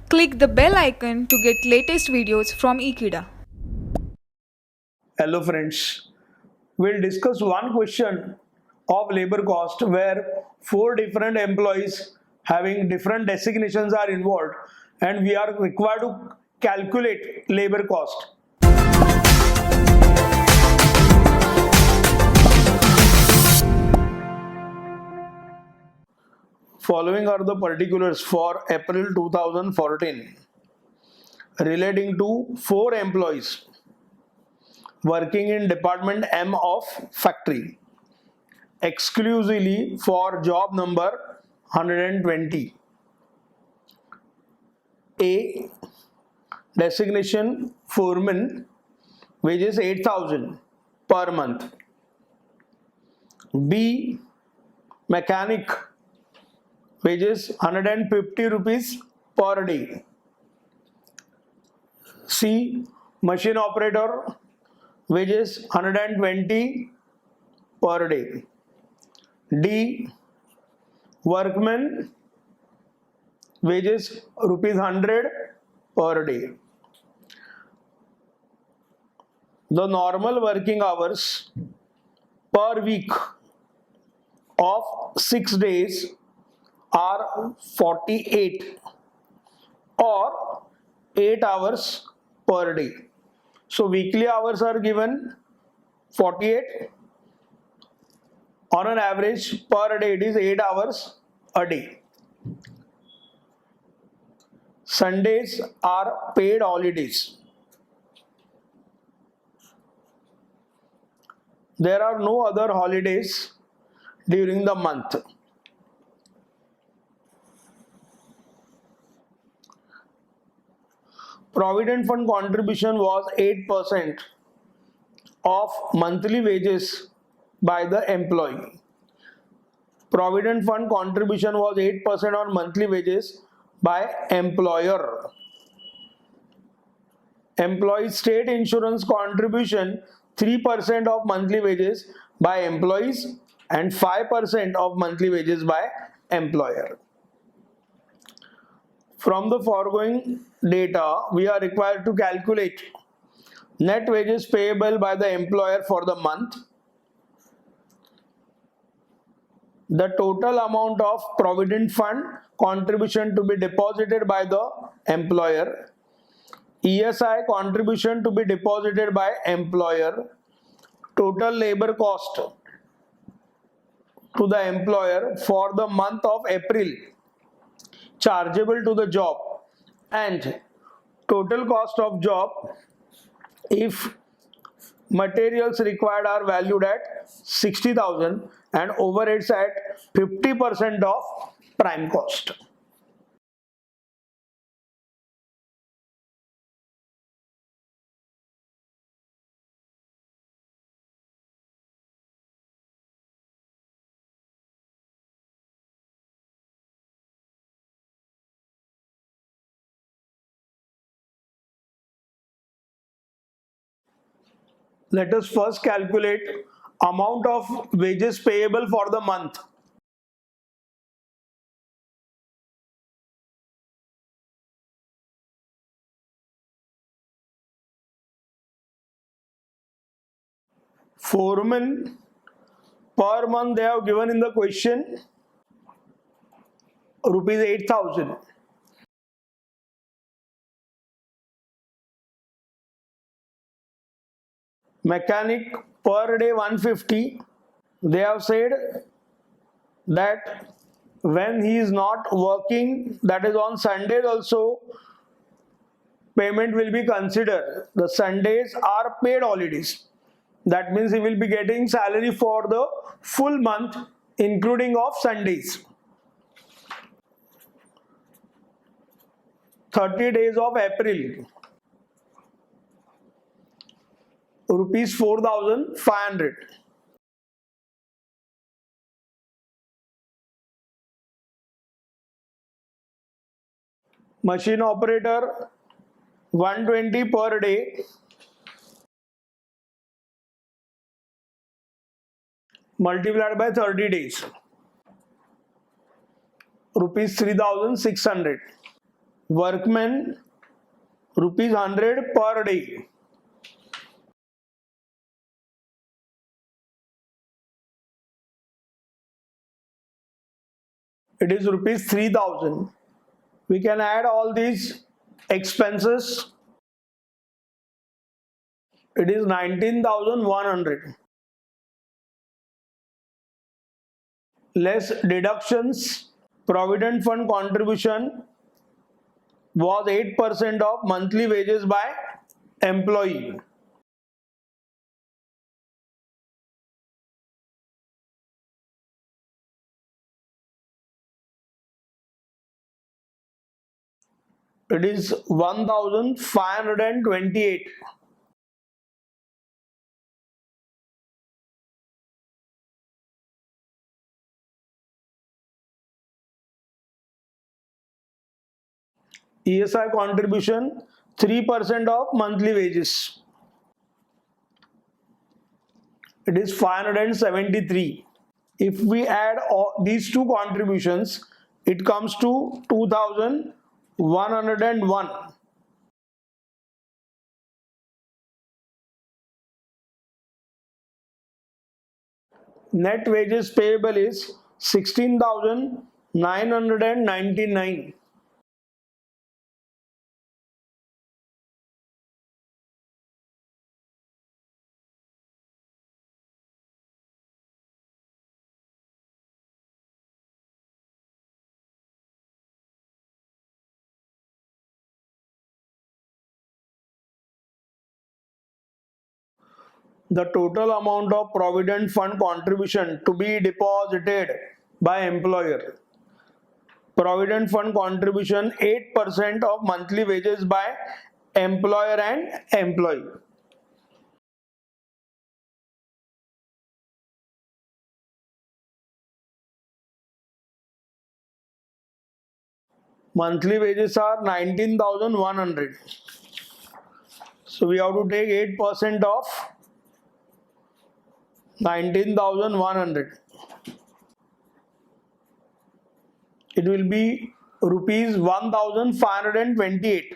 Click the bell icon to get latest videos from Ekeeda. Hello friends, we'll discuss one question of labor cost where four different employees having different designations are involved and we are required to calculate labor cost. Following are the particulars for April 2014 relating to four employees working in Department M of Factory exclusively for job number 120. A. Designation foreman, wages 8,000 per month. B. Mechanic, wages 150 rupees per day. C. Machine operator, wages 120 per day. D. Workman, wages rupees 100 per day. The normal working hours per week of 6 days are 48 or 8 hours per day. So weekly hours are given 48. On an average per day it is 8 hours a day. Sundays are paid holidays. There are no other holidays during the month. Provident fund contribution was 8% of monthly wages by the employee. Provident fund contribution was 8% on monthly wages by employer. Employee state insurance contribution 3% of monthly wages by employees and 5% of monthly wages by employer. From the foregoing data, we are required to calculate net wages payable by the employer for the month, the total amount of provident fund contribution to be deposited by the employer, ESI contribution to be deposited by employer, total labor cost to the employer for the month of April chargeable to the job, and total cost of job if materials required are valued at 60,000 and overheads at 50% of prime cost. Let us first calculate amount of wages payable for the month. Foreman per month they have given in the question rupees 8,000. Mechanic per day 150. They have said that when he is not working, that is on Sundays also, payment will be considered. The Sundays are paid holidays. That means he will be getting salary for the full month including of Sundays. 30 days of April, rupees 4,500. Machine operator 120 per day, multiplied by 30 days, rupees 3,600. workmen rupees 100 per day. It is rupees 3000. We can add all these expenses. It is 19,100. Less deductions. Provident fund contribution was 8% of monthly wages by employee. It is 1528. ESI contribution 3% of monthly wages. It is 573. If we add all these two contributions, it comes to 2101. Net wages payable is 16,999. The total amount of provident fund contribution to be deposited by employer. Provident fund contribution 8% of monthly wages by employer and employee. Monthly wages are 19,100. So we have to take 8% of 19,100. It will be rupees 1,528.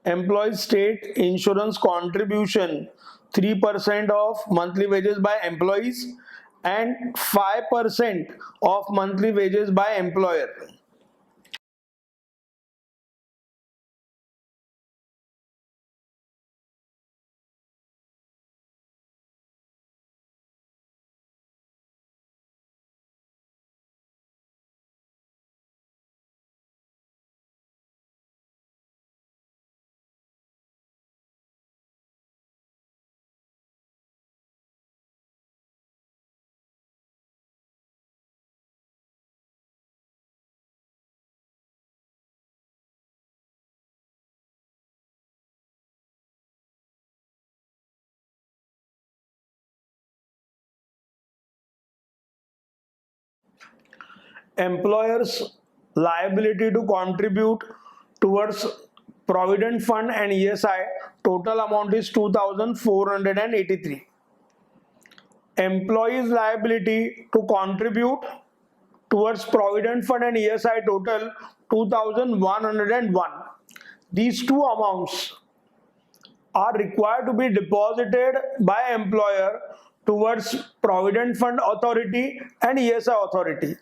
Employee state insurance contribution 3% of monthly wages by employees and 5% of monthly wages by employer. Employers' liability to contribute towards provident fund and ESI total amount is 2,483. Employees' liability to contribute towards provident fund and ESI total 2,101. These two amounts are required to be deposited by employer towards provident fund authority and ESI authority.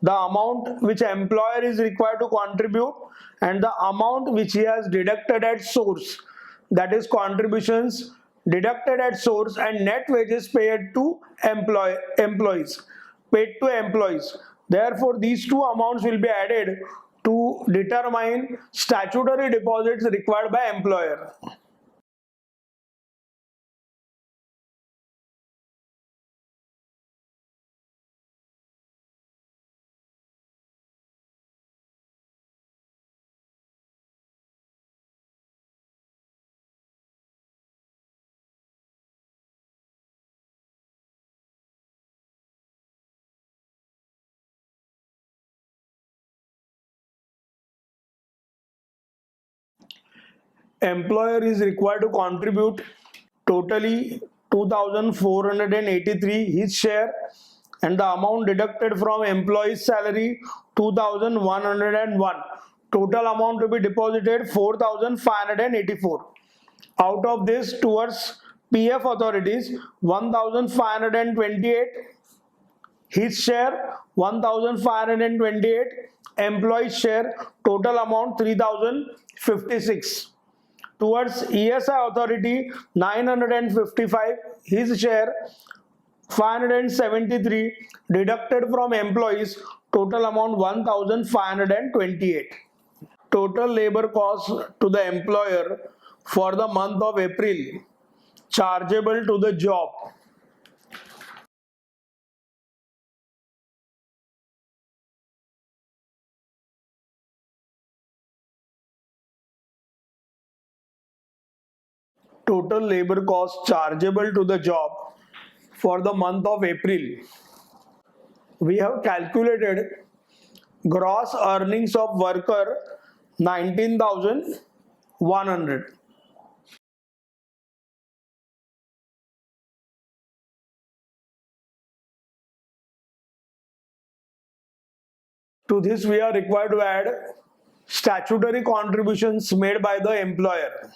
The amount which employer is required to contribute and the amount which he has deducted at source, that is contributions deducted at source and net wages paid to employees. Therefore, these two amounts will be added to determine statutory deposits required by employer. Employer is required to contribute totally 2,483 his share, and the amount deducted from employee's salary 2,101 Total amount to be deposited 4,584. Out of this, towards PF authorities 1,528, his share 1,528, employee share total amount 3,056. Towards ESI authority 955, his share 573, deducted from employees total amount 1,528. Total labor cost to the employer for the month of April chargeable to the job. Total labor cost chargeable to the job for the month of April. We have calculated gross earnings of worker 19,100. To this we are required to add statutory contributions made by the employer.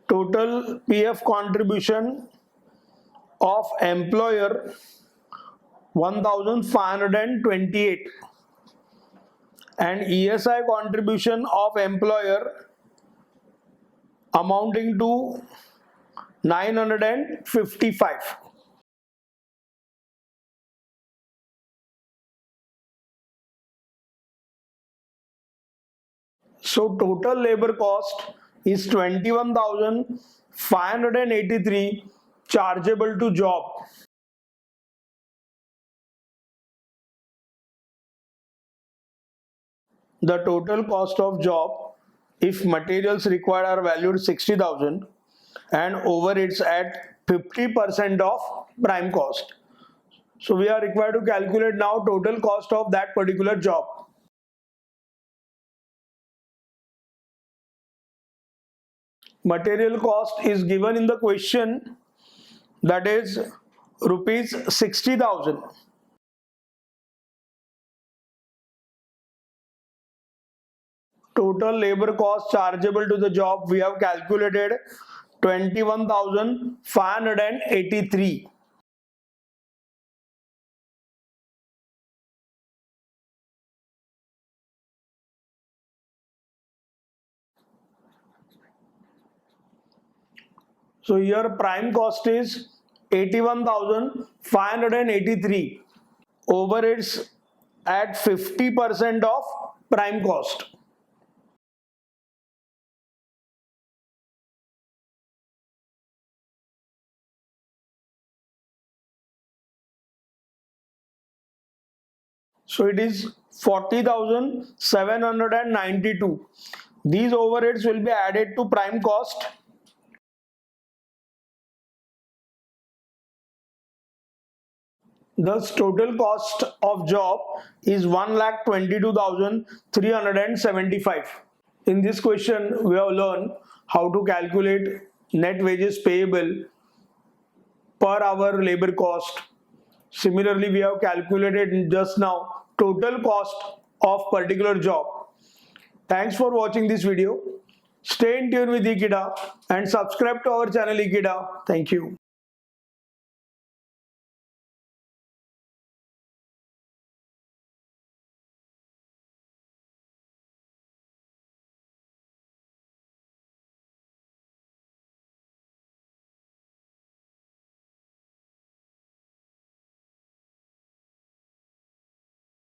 Total PF contribution of employer 1,528 and ESI contribution of employer amounting to 955. So total labor cost is 21,583 chargeable to job. The total cost of job, if materials required are valued 60,000 and overheads at 50% of prime cost. So we are required to calculate now total cost of that particular job. Material cost is given in the question, that is rupees 60,000. Total labor cost chargeable to the job we have calculated 21,583. So here prime cost is 81,583. Overheads at 50% of prime cost. So it is 40,792. These overheads will be added to prime cost. Thus total cost of job is 1,22,375. In this question we have learned how to calculate net wages payable per hour labor cost. Similarly, we have calculated just now total cost of particular job. Thanks for watching this video. Stay in tune with Ekeeda and subscribe to our channel Ekeeda. Thank you.